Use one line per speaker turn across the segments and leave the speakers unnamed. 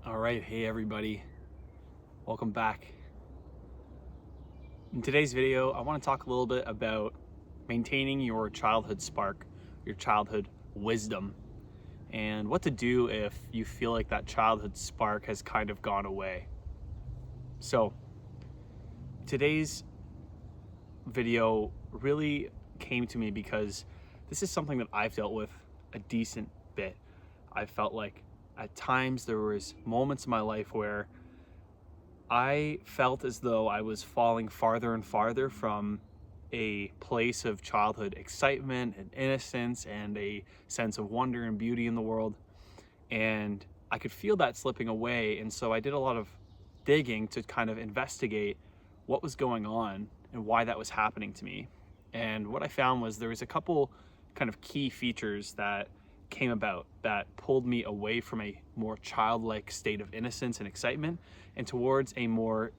All right, hey everybody, welcome back. In today's video, I want to talk a little bit about maintaining your childhood spark, your childhood wisdom, and what to do if you feel like that childhood spark has kind of gone away. So, today's video really came to me because this is something that I've dealt with a decent bit. I felt like at times there was moments in my life where I felt as though I was falling farther and farther from a place of childhood excitement and innocence and a sense of wonder and beauty in the world. And I could feel that slipping away. And so I did a lot of digging to kind of investigate what was going on and why that was happening to me. And what I found was there was a couple kind of key features that came about that pulled me away from a more childlike state of innocence and excitement and towards a more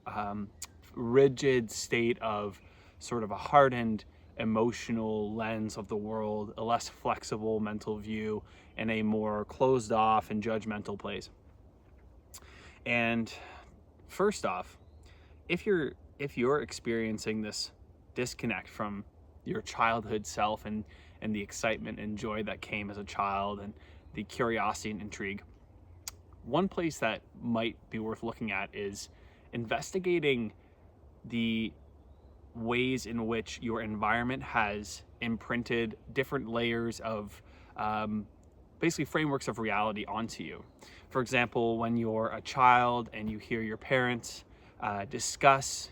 rigid state of sort of a hardened emotional lens of the world, a less flexible mental view, and a more closed off and judgmental place. And first off, if you're experiencing this disconnect from your childhood self and the excitement and joy that came as a child and the curiosity and intrigue, one place that might be worth looking at is investigating the ways in which your environment has imprinted different layers of basically frameworks of reality onto you. For example, when you're a child and you hear your parents discuss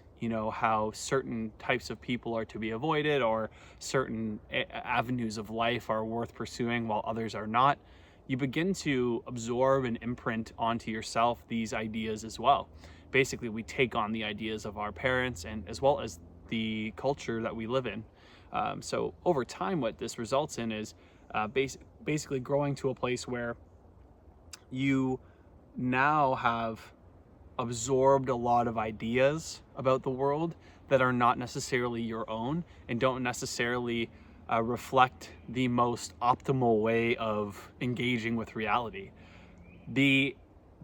how certain types of people are to be avoided or certain avenues of life are worth pursuing while others are not, you begin to absorb and imprint onto yourself these ideas as well. Basically, we take on the ideas of our parents and as well as the culture that we live in. So over time, what this results in is basically growing to a place where you now have absorbed a lot of ideas about the world that are not necessarily your own and don't necessarily reflect the most optimal way of engaging with reality. The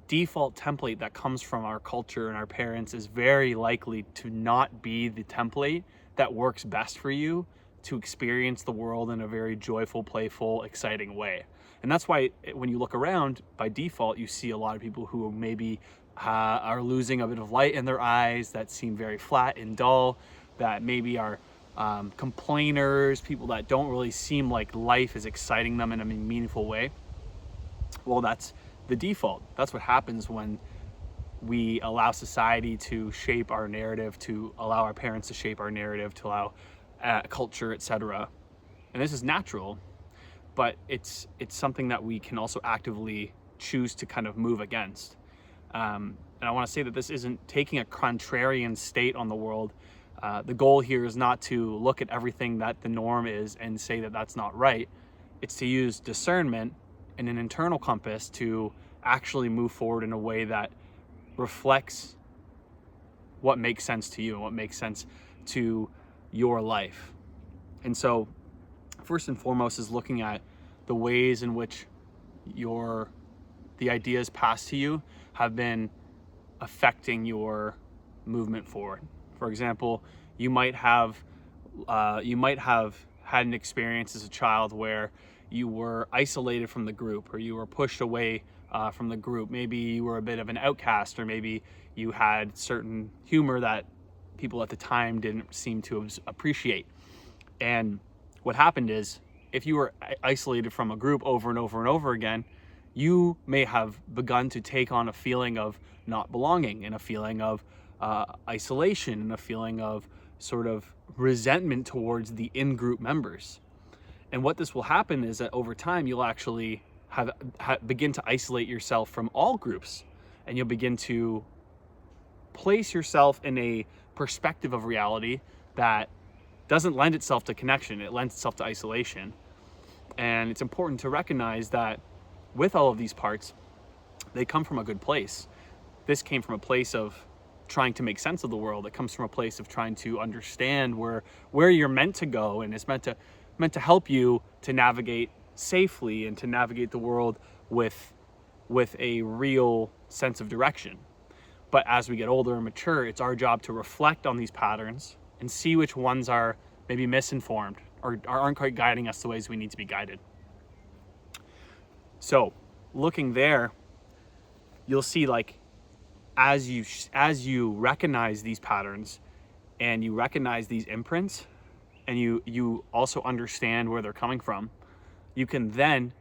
default template that comes from our culture and our parents is very likely to not be the template that works best for you to experience the world in a very joyful, playful, exciting way. And that's why when you look around, by default, you see a lot of people who maybe are losing a bit of light in their eyes, that seem very flat and dull, that maybe are complainers, people that don't really seem like life is exciting them in a meaningful way. Well, that's the default. That's what happens when we allow society to shape our narrative, to allow our parents to shape our narrative, to allow culture, etc. And this is natural, but it's something that we can also actively choose to kind of move against. And I want to say that this isn't taking a contrarian state on the world. The goal here is not to look at everything that the norm is and say that that's not right. It's to use discernment and an internal compass to actually move forward in a way that reflects what makes sense to you and what makes sense to your life. And so first and foremost is looking at the ways in which the ideas passed to you have been affecting your movement forward. For example, you might have had an experience as a child where you were isolated from the group or you were pushed away from the group. Maybe you were a bit of an outcast, or maybe you had certain humor that people at the time didn't seem to appreciate. And what happened is, if you were isolated from a group over and over and over again, you may have begun to take on a feeling of not belonging and a feeling of isolation and a feeling of sort of resentment towards the in-group members. And what this will happen is that over time, you'll actually begin to isolate yourself from all groups, and you'll begin to place yourself in a perspective of reality that doesn't lend itself to connection. It lends itself to isolation. And it's important to recognize that with all of these parts, they come from a good place. This came from a place of trying to make sense of the world. It comes from a place of trying to understand where you're meant to go, and it's meant to help you to navigate safely and to navigate the world with with a real sense of direction. But as we get older and mature, it's our job to reflect on these patterns and see which ones are maybe misinformed or aren't quite guiding us the ways we need to be guided. So looking there, you'll see, like, as you recognize these patterns and you recognize these imprints, and you also understand where they're coming from, you can then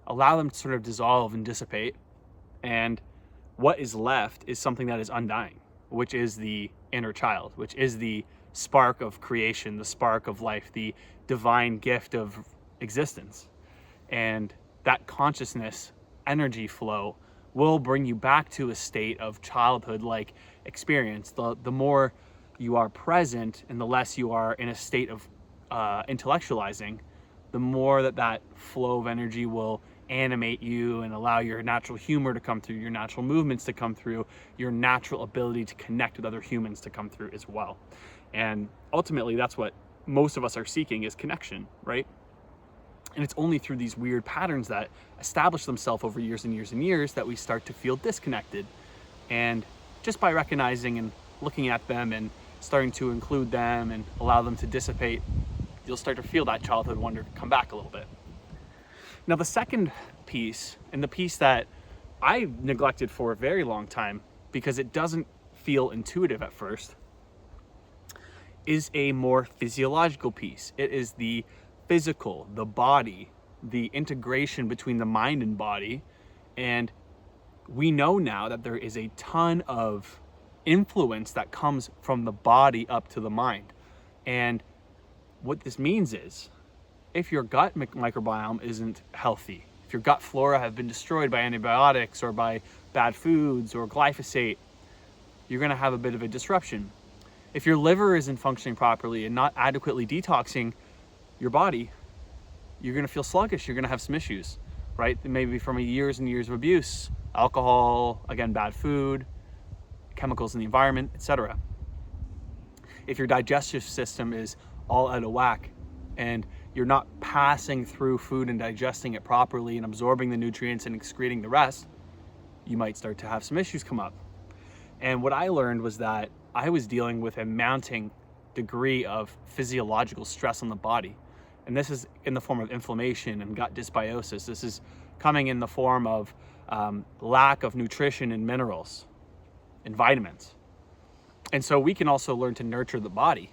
allow them to sort of dissolve and dissipate. And what is left is something that is undying, which is the inner child, which is the spark of creation, the spark of life, the divine gift of existence. And that consciousness energy flow will bring you back to a state of childhood-like experience. The more you are present and the less you are in a state of intellectualizing, the more that flow of energy will animate you and allow your natural humor to come through, your natural movements to come through, your natural ability to connect with other humans to come through as well. And ultimately, that's what most of us are seeking, is connection, right? And it's only through these weird patterns that establish themselves over years and years and years that we start to feel disconnected. And just by recognizing and looking at them and starting to include them and allow them to dissipate, you'll start to feel that childhood wonder come back a little bit. Now, the second piece, and the piece that I neglected for a very long time because it doesn't feel intuitive at first, is a more physiological piece. It is the physical, the body, the integration between the mind and body. And we know now that there is a ton of influence that comes from the body up to the mind. And what this means is, if your gut microbiome isn't healthy, if your gut flora have been destroyed by antibiotics or by bad foods or glyphosate, you're going to have a bit of a disruption. If your liver isn't functioning properly and not adequately detoxing your body, you're going to feel sluggish. You're going to have some issues, right? Maybe from years and years of abuse, alcohol, again, bad food, chemicals in the environment, etc. If your digestive system is all out of whack and you're not passing through food and digesting it properly and absorbing the nutrients and excreting the rest, you might start to have some issues come up. And what I learned was that I was dealing with a mounting degree of physiological stress on the body. And this is in the form of inflammation and gut dysbiosis. This is coming in the form of lack of nutrition and minerals and vitamins. And so we can also learn to nurture the body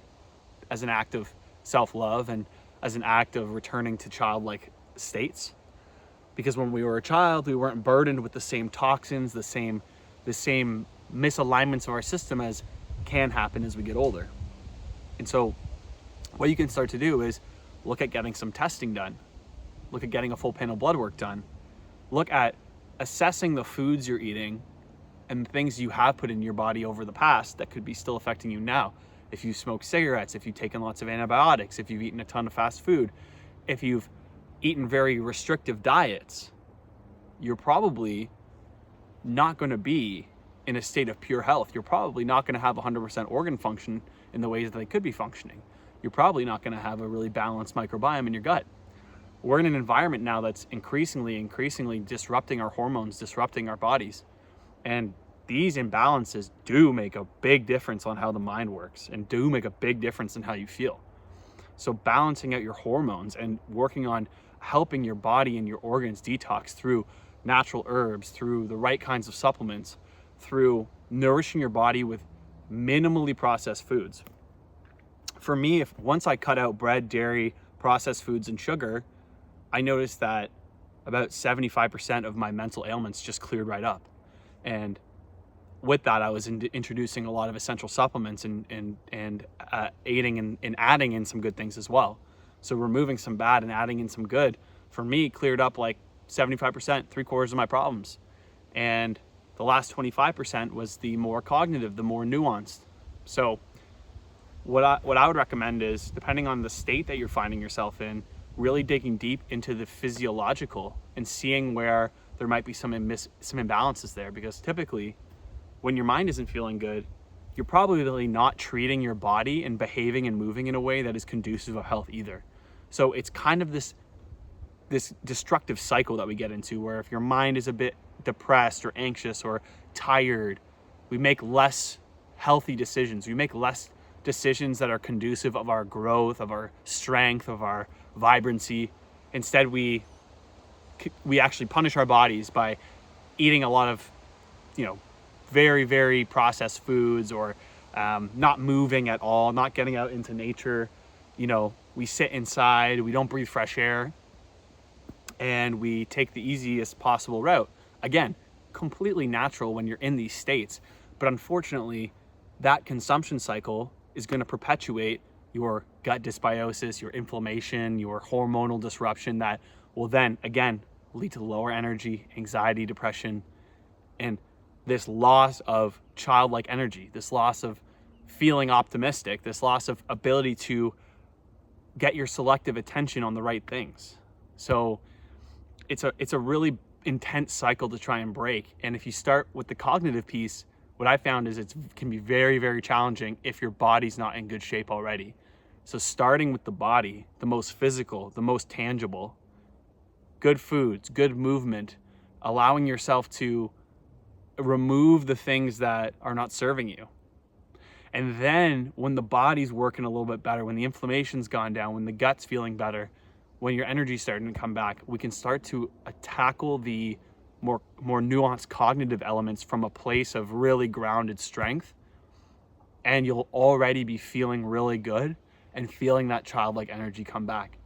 as an act of self-love and as an act of returning to childlike states. Because when we were a child, we weren't burdened with the same toxins, the same misalignments of our system as can happen as we get older. And so what you can start to do is look at getting some testing done, look at getting a full panel blood work done, look at assessing the foods you're eating and the things you have put in your body over the past that could be still affecting you now. If you smoke cigarettes, if you've taken lots of antibiotics, if you've eaten a ton of fast food, if you've eaten very restrictive diets, you're probably not going to be in a state of pure health. You're probably not going to have 100% organ function in the ways that they could be functioning. You're probably not going to have a really balanced microbiome in your gut. We're in an environment now that's increasingly disrupting our hormones, disrupting our bodies. And these imbalances do make a big difference on how the mind works and do make a big difference in how you feel. So balancing out your hormones and working on helping your body and your organs detox through natural herbs, through the right kinds of supplements, through nourishing your body with minimally processed foods. For me, once I cut out bread, dairy, processed foods, and sugar, I noticed that about 75% of my mental ailments just cleared right up. And with that, I was introducing a lot of essential supplements and aiding and adding in some good things as well. So removing some bad and adding in some good, for me, cleared up like 75%, 3/4 of my problems. And the last 25% was the more cognitive, the more nuanced. So what I would recommend is, depending on the state that you're finding yourself in, really digging deep into the physiological and seeing where there might be some imbalances there. Because typically, when your mind isn't feeling good, you're probably not treating your body and behaving and moving in a way that is conducive of health either. So it's kind of this this destructive cycle that we get into, where if your mind is a bit depressed or anxious or tired, we make less healthy decisions. We make less decisions that are conducive of our growth, of our strength, of our vibrancy. Instead, we actually punish our bodies by eating a lot of, very, very processed foods, or not moving at all, not getting out into nature. We sit inside, we don't breathe fresh air, and we take the easiest possible route. Again, completely natural when you're in these states, but unfortunately, that consumption cycle is going to perpetuate your gut dysbiosis, your inflammation, your hormonal disruption that will then, again, lead to lower energy, anxiety, depression, and this loss of childlike energy, this loss of feeling optimistic, this loss of ability to get your selective attention on the right things. So it's a really intense cycle to try and break. And if you start with the cognitive piece, what I found is it can be very, very challenging if your body's not in good shape already. So starting with the body, the most physical, the most tangible, good foods, good movement, allowing yourself to remove the things that are not serving you. And then when the body's working a little bit better, when the inflammation's gone down, when the gut's feeling better, when your energy's starting to come back, we can start to tackle the more nuanced cognitive elements from a place of really grounded strength. And you'll already be feeling really good and feeling that childlike energy come back.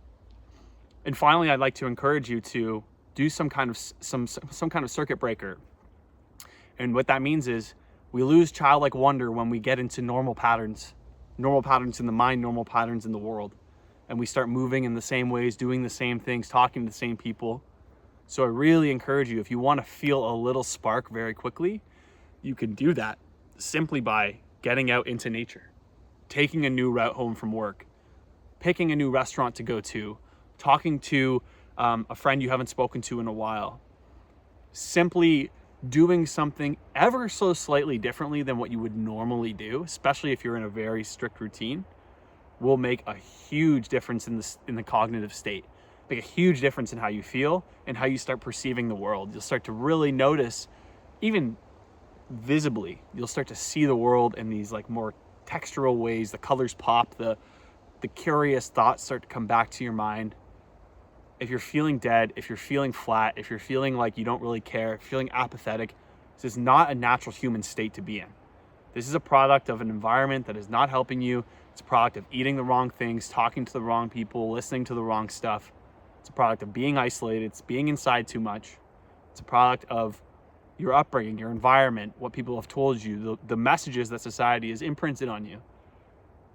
And finally, I'd like to encourage you to do some kind of circuit breaker. And what that means is we lose childlike wonder when we get into normal patterns in the mind, normal patterns in the world. And we start moving in the same ways, doing the same things, talking to the same people. So I really encourage you, if you want to feel a little spark very quickly, you can do that simply by getting out into nature, taking a new route home from work, picking a new restaurant to go to, talking to a friend you haven't spoken to in a while, simply doing something ever so slightly differently than what you would normally do, especially if you're in a very strict routine, will make a huge difference in the cognitive state, make a huge difference in how you feel and how you start perceiving the world. You'll start to really notice, even visibly, you'll start to see the world in these like more textural ways. The colors pop, the curious thoughts start to come back to your mind. If you're feeling dead, if you're feeling flat, if you're feeling like you don't really care, if you're feeling apathetic, this is not a natural human state to be in. This is a product of an environment that is not helping you. It's a product of eating the wrong things, talking to the wrong people, listening to the wrong stuff. It's a product of being isolated. It's being inside too much. It's a product of your upbringing, your environment, what people have told you, the messages that society has imprinted on you.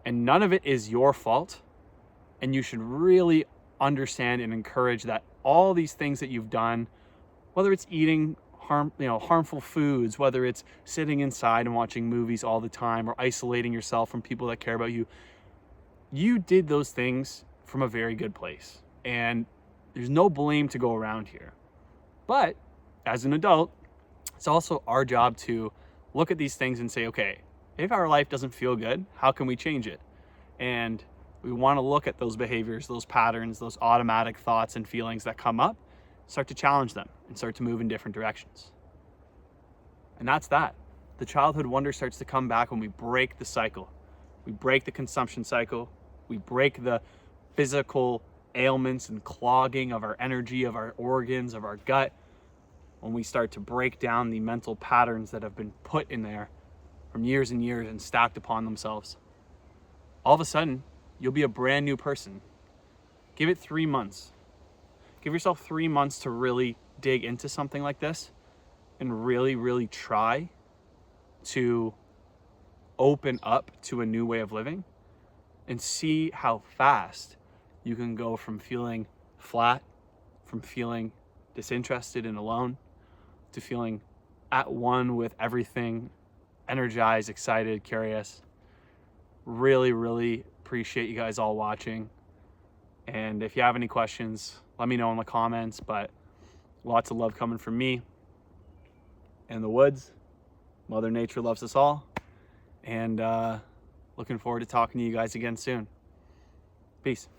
And none of it is your fault. And you should really understand and encourage that all these things that you've done, whether it's eating harmful foods, whether it's sitting inside and watching movies all the time, or isolating yourself from people that care about you, you did those things from a very good place. And there's no blame to go around here. But as an adult, it's also our job to look at these things and say, okay, if our life doesn't feel good, how can we change it? And we want to look at those behaviors, those patterns, those automatic thoughts and feelings that come up, start to challenge them and start to move in different directions. And that's that. The childhood wonder starts to come back when we break the cycle. We break the consumption cycle. We break the physical ailments and clogging of our energy, of our organs, of our gut. When we start to break down the mental patterns that have been put in there from years and years and stacked upon themselves. All of a sudden, you'll be a brand new person. Give it 3 months. Give yourself 3 months to really dig into something like this and really, really try to open up to a new way of living and see how fast you can go from feeling flat, from feeling disinterested and alone, to feeling at one with everything, energized, excited, curious. Really, really appreciate you guys all watching. And if you have any questions, let me know in the comments. But lots of love coming from me and the woods. Mother Nature loves us all. And looking forward to talking to you guys again soon. Peace.